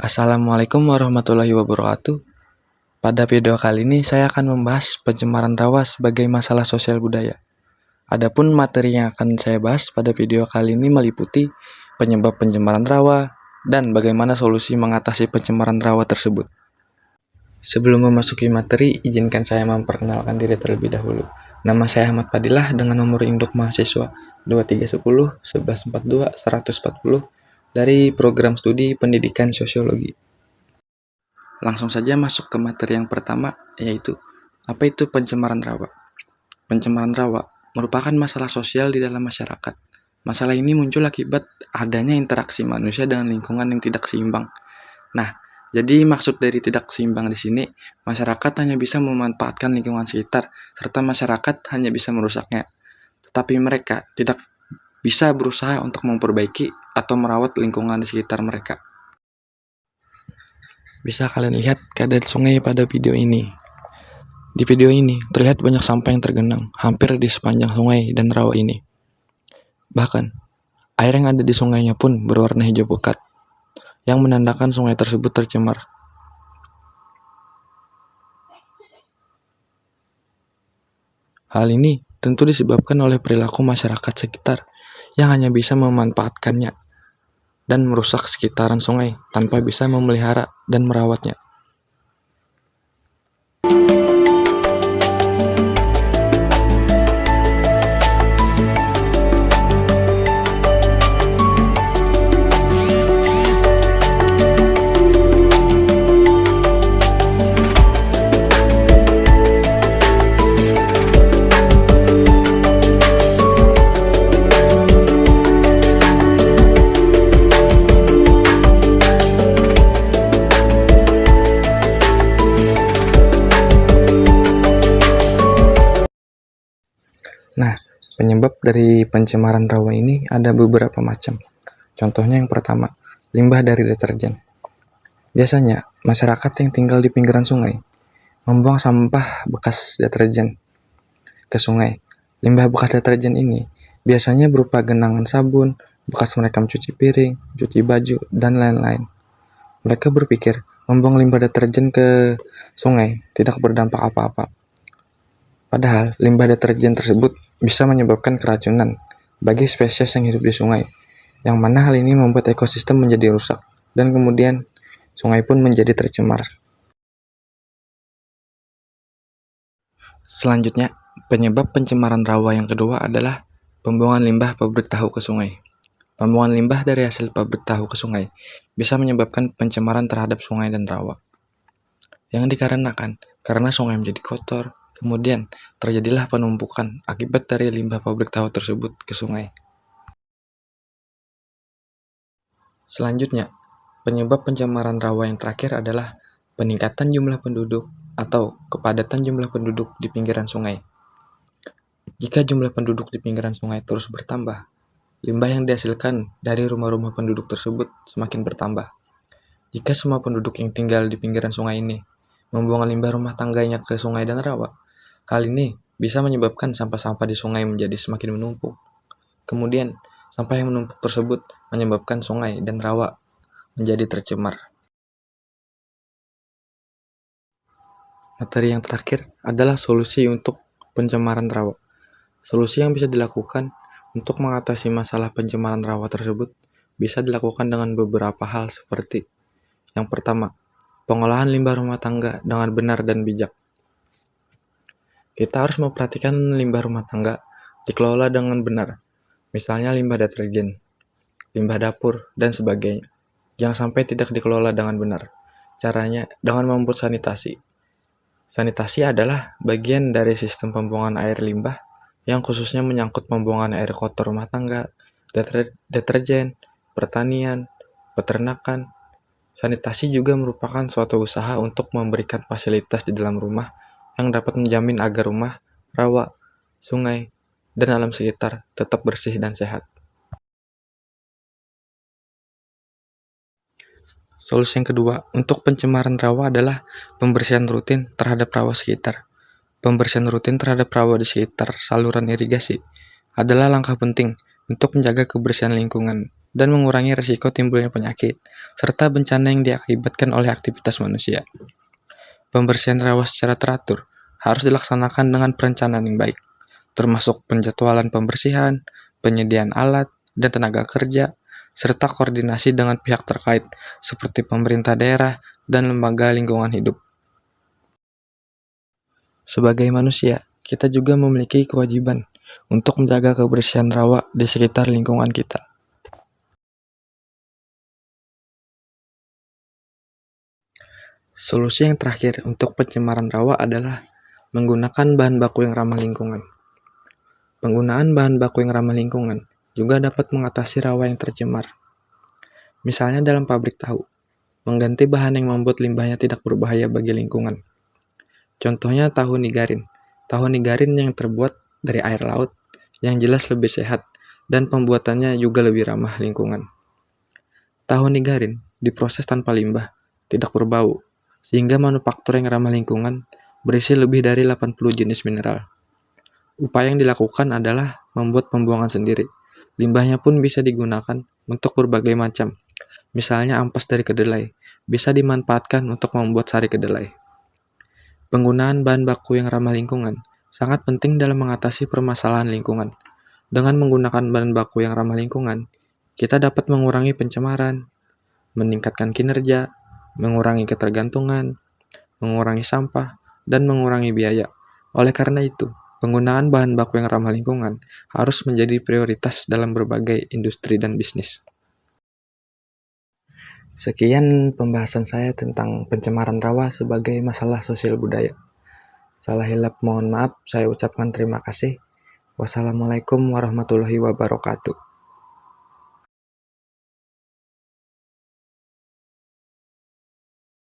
Assalamualaikum warahmatullahi wabarakatuh. Pada video kali ini saya akan membahas pencemaran rawa sebagai masalah sosial budaya. Adapun materi yang akan saya bahas pada video kali ini meliputi penyebab pencemaran rawa dan bagaimana solusi mengatasi pencemaran rawa tersebut. Sebelum memasuki materi, izinkan saya memperkenalkan diri terlebih dahulu. Nama saya Ahmad Fadilah dengan nomor induk mahasiswa 2310 1142 140 dari program studi pendidikan sosiologi. Langsung saja masuk ke materi yang pertama, yaitu apa itu pencemaran rawa. Pencemaran rawa merupakan masalah sosial di dalam masyarakat. Masalah ini muncul akibat adanya interaksi manusia dengan lingkungan yang tidak seimbang. Nah, jadi maksud dari tidak seimbang di sini, masyarakat hanya bisa memanfaatkan lingkungan sekitar, serta masyarakat hanya bisa merusaknya. Tetapi mereka tidak bisa berusaha untuk memperbaiki atau merawat lingkungan di sekitar mereka. Bisa kalian lihat keadaan sungai pada video ini. Di video ini terlihat banyak sampah yang tergenang hampir di sepanjang sungai dan rawa ini. Bahkan, air yang ada di sungainya pun berwarna hijau pekat, yang menandakan sungai tersebut tercemar. Hal ini tentu disebabkan oleh perilaku masyarakat sekitar yang hanya bisa memanfaatkannya dan merusak sekitaran sungai tanpa bisa memelihara dan merawatnya. Nah, penyebab dari pencemaran rawa ini ada beberapa macam. Contohnya yang pertama, limbah dari deterjen. Biasanya, masyarakat yang tinggal di pinggiran sungai membuang sampah bekas deterjen ke sungai. Limbah bekas deterjen ini biasanya berupa genangan sabun, bekas mereka mencuci piring, cuci baju, dan lain-lain. Mereka berpikir membuang limbah deterjen ke sungai tidak berdampak apa-apa. Padahal, limbah deterjen tersebut bisa menyebabkan keracunan bagi spesies yang hidup di sungai, yang mana hal ini membuat ekosistem menjadi rusak, dan kemudian sungai pun menjadi tercemar. Selanjutnya, penyebab pencemaran rawa yang kedua adalah pembuangan limbah pabrik tahu ke sungai. Pembuangan limbah dari hasil pabrik tahu ke sungai bisa menyebabkan pencemaran terhadap sungai dan rawa, yang dikarenakan karena sungai menjadi kotor. Kemudian, terjadilah penumpukan akibat dari limbah pabrik tahu tersebut ke sungai. Selanjutnya, penyebab pencemaran rawa yang terakhir adalah peningkatan jumlah penduduk atau kepadatan jumlah penduduk di pinggiran sungai. Jika jumlah penduduk di pinggiran sungai terus bertambah, limbah yang dihasilkan dari rumah-rumah penduduk tersebut semakin bertambah. Jika semua penduduk yang tinggal di pinggiran sungai ini membuang limbah rumah tangganya ke sungai dan rawa, hal ini bisa menyebabkan sampah-sampah di sungai menjadi semakin menumpuk. Kemudian, sampah yang menumpuk tersebut menyebabkan sungai dan rawa menjadi tercemar. Materi yang terakhir adalah solusi untuk pencemaran rawa. Solusi yang bisa dilakukan untuk mengatasi masalah pencemaran rawa tersebut bisa dilakukan dengan beberapa hal seperti: yang pertama, pengolahan limbah rumah tangga dengan benar dan bijak. Kita harus memperhatikan limbah rumah tangga dikelola dengan benar, misalnya limbah deterjen, limbah dapur, dan sebagainya. Jangan sampai tidak dikelola dengan benar. Caranya dengan membuat sanitasi. Sanitasi adalah bagian dari sistem pembuangan air limbah yang khususnya menyangkut pembuangan air kotor rumah tangga, deterjen, pertanian, peternakan. Sanitasi juga merupakan suatu usaha untuk memberikan fasilitas di dalam rumah yang dapat menjamin agar rumah, rawa, sungai, dan alam sekitar tetap bersih dan sehat. Solusi yang kedua untuk pencemaran rawa adalah pembersihan rutin terhadap rawa sekitar. Pembersihan rutin terhadap rawa di sekitar saluran irigasi adalah langkah penting untuk menjaga kebersihan lingkungan. dan mengurangi risiko timbulnya penyakit, serta bencana yang diakibatkan oleh aktivitas manusia. Pembersihan rawa secara teratur harus dilaksanakan dengan perencanaan yang baik, termasuk penjadwalan pembersihan, penyediaan alat dan tenaga kerja, serta koordinasi dengan pihak terkait seperti pemerintah daerah dan lembaga lingkungan hidup. Sebagai manusia, kita juga memiliki kewajiban untuk menjaga kebersihan rawa di sekitar lingkungan kita. Solusi yang terakhir untuk pencemaran rawa adalah menggunakan bahan baku yang ramah lingkungan. Penggunaan bahan baku yang ramah lingkungan juga dapat mengatasi rawa yang tercemar. Misalnya dalam pabrik tahu, mengganti bahan yang membuat limbahnya tidak berbahaya bagi lingkungan. Contohnya tahu nigarin. Tahu nigarin yang terbuat dari air laut, yang jelas lebih sehat, dan pembuatannya juga lebih ramah lingkungan. Tahu nigarin diproses tanpa limbah, tidak berbau, sehingga manufaktur yang ramah lingkungan berisi lebih dari 80 jenis mineral. Upaya yang dilakukan adalah membuat pembuangan sendiri. Limbahnya pun bisa digunakan untuk berbagai macam. Misalnya ampas dari kedelai, bisa dimanfaatkan untuk membuat sari kedelai. Penggunaan bahan baku yang ramah lingkungan sangat penting dalam mengatasi permasalahan lingkungan. Dengan menggunakan bahan baku yang ramah lingkungan, kita dapat mengurangi pencemaran, meningkatkan kinerja, mengurangi ketergantungan, mengurangi sampah, dan mengurangi biaya. Oleh karena itu, penggunaan bahan baku yang ramah lingkungan harus menjadi prioritas dalam berbagai industri dan bisnis. Sekian pembahasan saya tentang pencemaran rawa sebagai masalah sosial budaya. Salah hilap mohon maaf, saya ucapkan terima kasih. Wassalamualaikum warahmatullahi wabarakatuh.